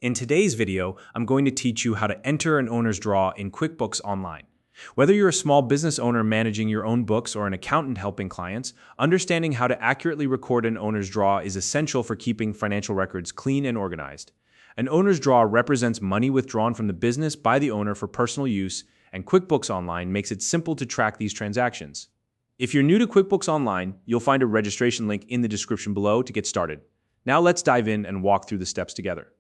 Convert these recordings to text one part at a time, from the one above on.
In today's video, I'm going to teach you how to enter an owner's draw in QuickBooks Online. Whether you're a small business owner managing your own books or an accountant helping clients, understanding how to accurately record an owner's draw is essential for keeping financial records clean and organized. An owner's draw represents money withdrawn from the business by the owner for personal use, and QuickBooks Online makes it simple to track these transactions. If you're new to QuickBooks Online, you'll find a registration link in the description below to get started. Now let's dive in and walk through the steps together.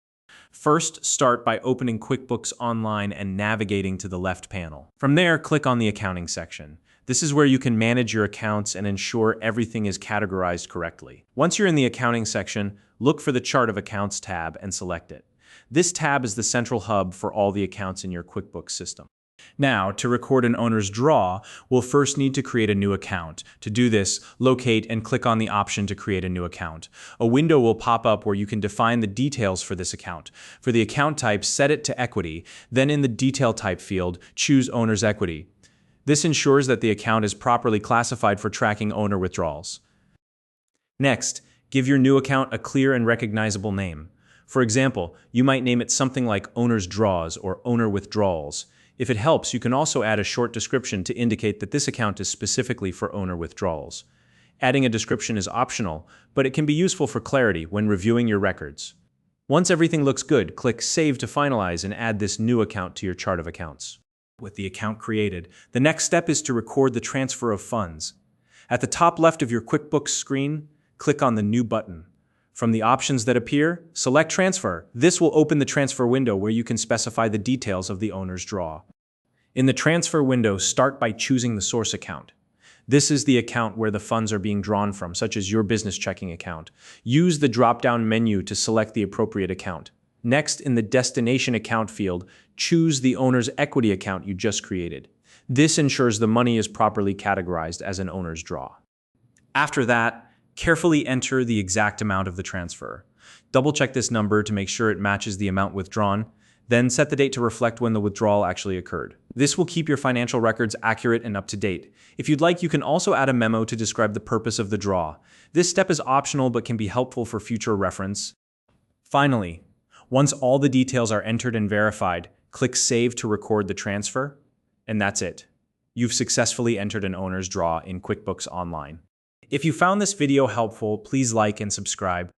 First, start by opening QuickBooks Online and navigating to the left panel. From there, click on the Accounting section. This is where you can manage your accounts and ensure everything is categorized correctly. Once you're in the Accounting section, look for the Chart of Accounts tab and select it. This tab is the central hub for all the accounts in your QuickBooks system. Now, to record an owner's draw, we'll first need to create a new account. To do this, locate and click on the option to create a new account. A window will pop up where you can define the details for this account. For the account type, set it to equity. Then in the detail type field, choose owner's equity. This ensures that the account is properly classified for tracking owner withdrawals. Next, give your new account a clear and recognizable name. For example, you might name it something like owner's draws or owner withdrawals. If it helps, you can also add a short description to indicate that this account is specifically for owner withdrawals. Adding a description is optional, but it can be useful for clarity when reviewing your records. Once everything looks good, click Save to finalize and add this new account to your chart of accounts. With the account created, the next step is to record the transfer of funds. At the top left of your QuickBooks screen, click on the New button. From the options that appear, select Transfer. This will open the transfer window where you can specify the details of the owner's draw. In the transfer window, start by choosing the source account. This is the account where the funds are being drawn from, such as your business checking account. Use the drop-down menu to select the appropriate account. Next, in the destination account field, choose the owner's equity account you just created. This ensures the money is properly categorized as an owner's draw. After that, carefully enter the exact amount of the transfer. Double-check this number to make sure it matches the amount withdrawn, then set the date to reflect when the withdrawal actually occurred. This will keep your financial records accurate and up to date. If you'd like, you can also add a memo to describe the purpose of the draw. This step is optional but can be helpful for future reference. Finally, once all the details are entered and verified, click Save to record the transfer, and that's it. You've successfully entered an owner's draw in QuickBooks Online. If you found this video helpful, please like and subscribe.